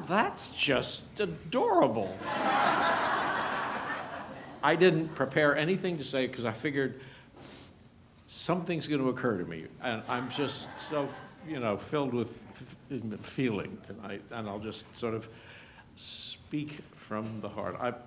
that's just adorable. I didn't prepare anything to say because I figured something's going to occur to me, and I'm just so, filled with feeling tonight, and I'll just sort of speak from the heart.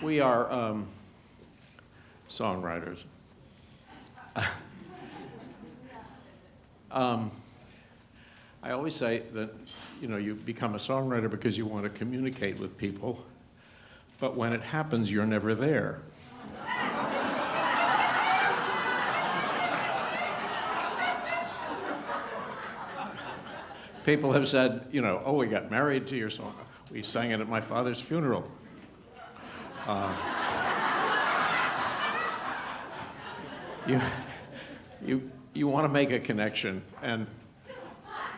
We are songwriters. I always say that, you become a songwriter because you want to communicate with people, but when it happens, you're never there. People have said, oh, we got married to your song. We sang it at my father's funeral. You want to make a connection,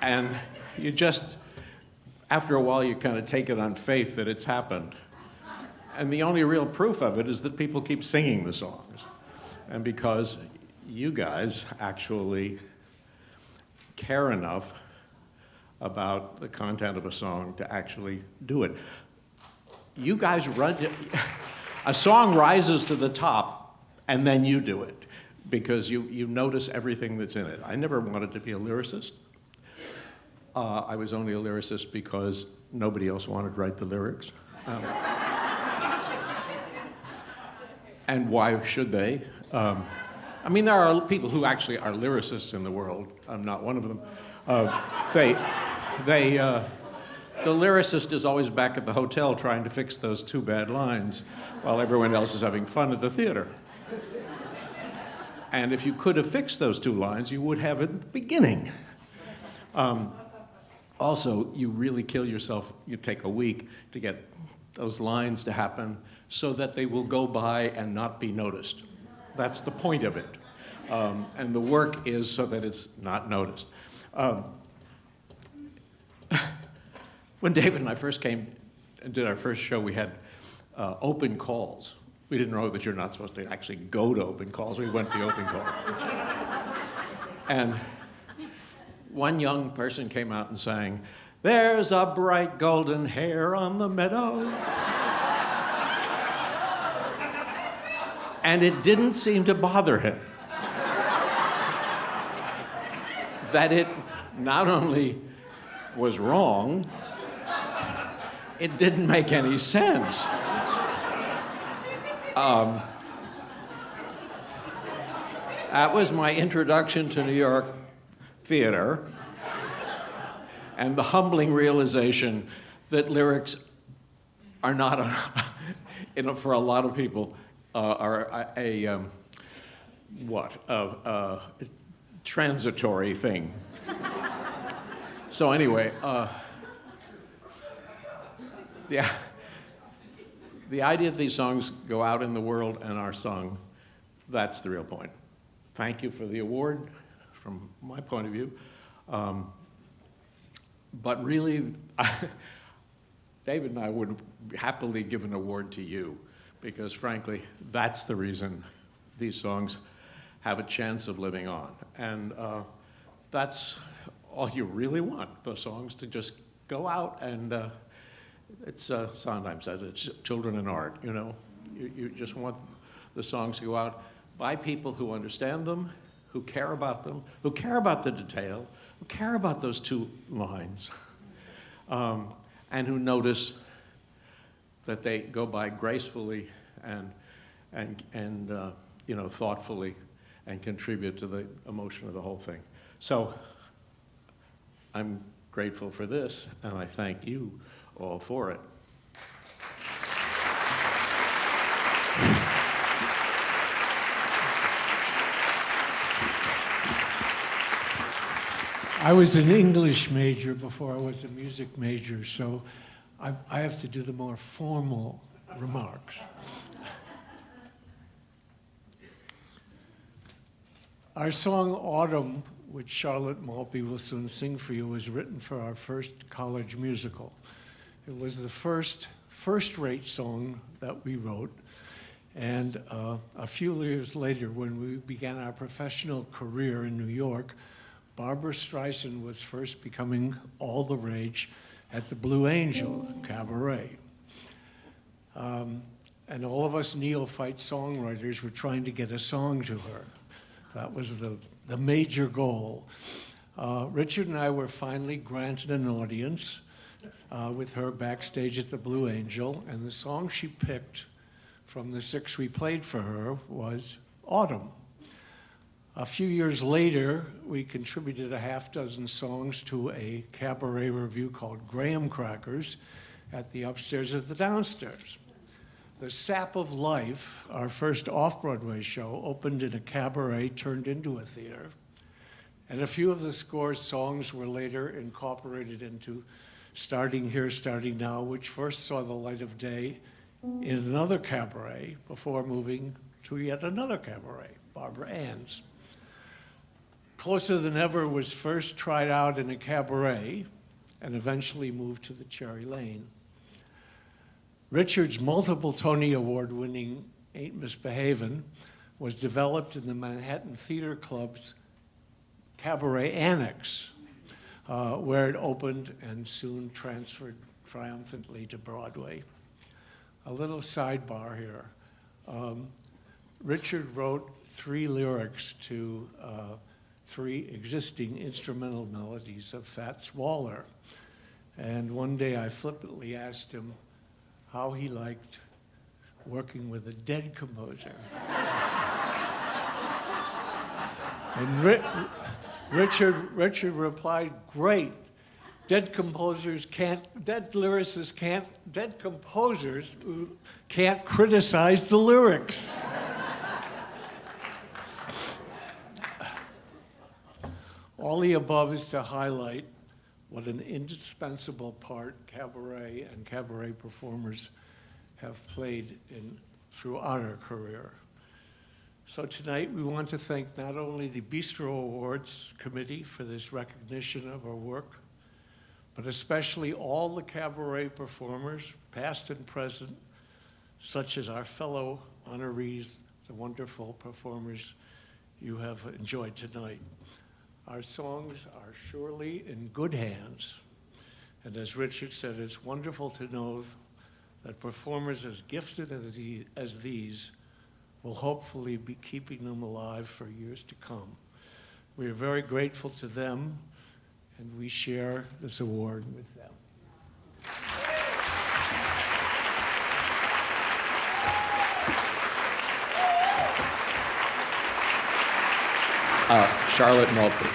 and you just, after a while, you kind of take it on faith that it's happened. And the only real proof of it is that people keep singing the songs. And because you guys actually care enough about the content of a song to actually do it. You guys a song rises to the top, and then you do it, because you notice everything that's in it. I never wanted to be a lyricist. I was only a lyricist because nobody else wanted to write the lyrics. And why should they? There are people who actually are lyricists in the world. I'm not one of them. The lyricist is always back at the hotel trying to fix those two bad lines while everyone else is having fun at the theater. And if you could have fixed those two lines, you would have at the beginning. Also, you really kill yourself. You take a week to get those lines to happen so that they will go by and not be noticed. That's the point of it. And the work is so that it's not noticed. When David and I first came and did our first show, we had open calls. We didn't know that you're not supposed to actually go to open calls. We went to the open call. And one young person came out and sang, "There's a bright golden hair on the meadow." And it didn't seem to bother him that it not only was wrong, it didn't make any sense. That was my introduction to New York theater, and the humbling realization that lyrics are not, for a lot of people, are a transitory thing. So anyway, the idea that these songs go out in the world and are sung, that's the real point. Thank you for the award, from my point of view. But really, David and I would happily give an award to you, because frankly, that's the reason these songs have a chance of living on. And that's all you really want, the songs to just go out, and it's Sondheim says it's children in art, You just want the songs to go out by people who understand them, who care about them, who care about the detail, who care about those two lines, and who notice that they go by gracefully and thoughtfully, and contribute to the emotion of the whole thing. So I'm grateful for this, and I thank you all for it. I was an English major before I was a music major, so I have to do the more formal remarks. Our song Autumn, which Charlotte Maltby will soon sing for you, was written for our first college musical. It was the first-rate song that we wrote, and a few years later, when we began our professional career in New York, Barbra Streisand was first becoming all the rage, at the Blue Angel Cabaret. And all of us neophyte songwriters were trying to get a song to her. That was the major goal. Richard and I were finally granted an audience with her backstage at the Blue Angel, and the song she picked from the 6 we played for her was Autumn. A few years later, we contributed a half dozen songs to a cabaret review called Graham Crackers at the upstairs at the downstairs. The Sap of Life, our first off-Broadway show, opened in a cabaret turned into a theater. And a few of the score's songs were later incorporated into Starting Here, Starting Now, which first saw the light of day in another cabaret before moving to yet another cabaret, Barbara Ann's. Closer Than Ever was first tried out in a cabaret and eventually moved to the Cherry Lane. Richard's multiple Tony Award-winning Ain't Misbehavin' was developed in the Manhattan Theater Club's Cabaret Annex, where it opened and soon transferred triumphantly to Broadway. A little sidebar here. Richard wrote 3 lyrics to 3 existing instrumental melodies of Fats Waller. And one day I flippantly asked him how he liked working with a dead composer. And Richard replied, great. Dead composers can't criticize the lyrics. All the above is to highlight what an indispensable part cabaret and cabaret performers have played throughout our career. So tonight we want to thank not only the Bistro Awards Committee for this recognition of our work, but especially all the cabaret performers, past and present, such as our fellow honorees, the wonderful performers you have enjoyed tonight. Our songs are surely in good hands. And as Richard said, it's wonderful to know that performers as gifted as these will hopefully be keeping them alive for years to come. We are very grateful to them, and we share this award with them. Charlotte Maltby.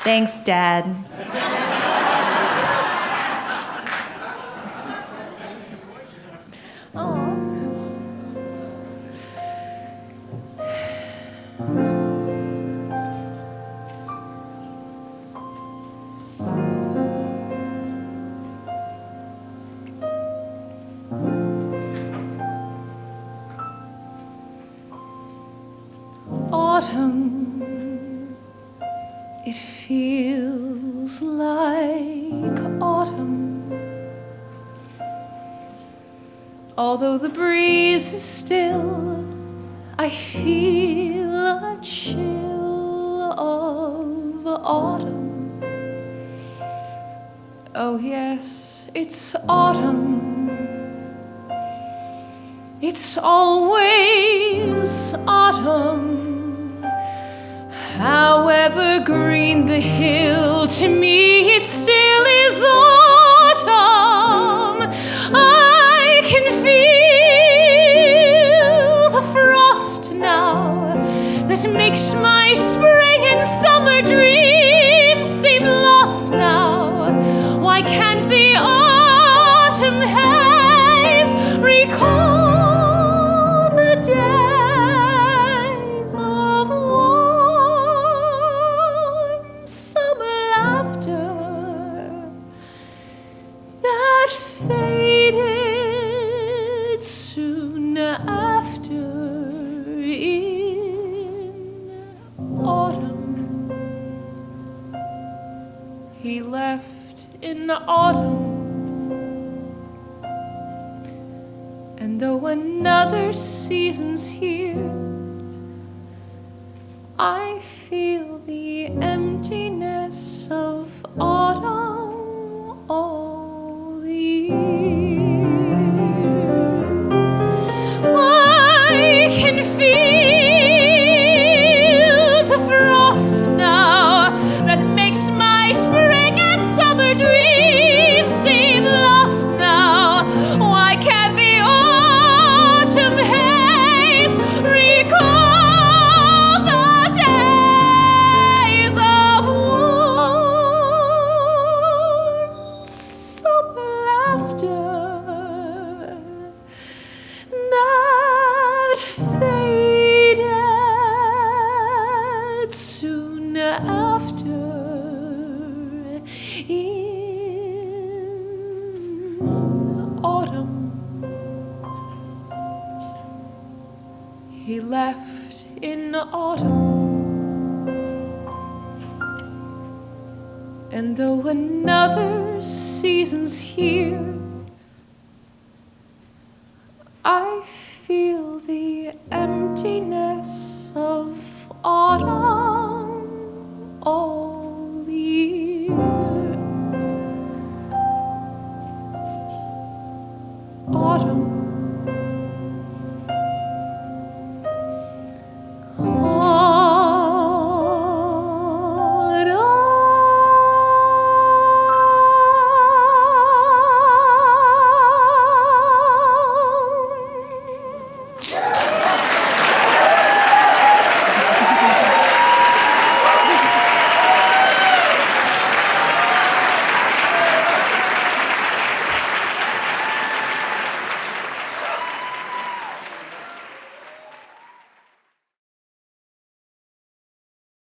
Thanks, Dad. Autumn, it feels like autumn. Although the breeze is still, I feel a chill of autumn. Oh yes, it's autumn. It's always autumn. However green the hill, to me it still is autumn. I can feel the frost now that makes my spring and summer dreams seem lost now. Why can't the autumn haze recall the days of warm summer laughter that faded soon after in autumn? He left in autumn, and And though another season's here, I feel the emptiness of autumn all the year. I can feel the frost now that makes my spring and summer dreams seem lost now. Why can't the autumn haze recall the days of warm summer laughter that faded soon after in autumn? He left in autumn, and though another season's here, I feel the emptiness of autumn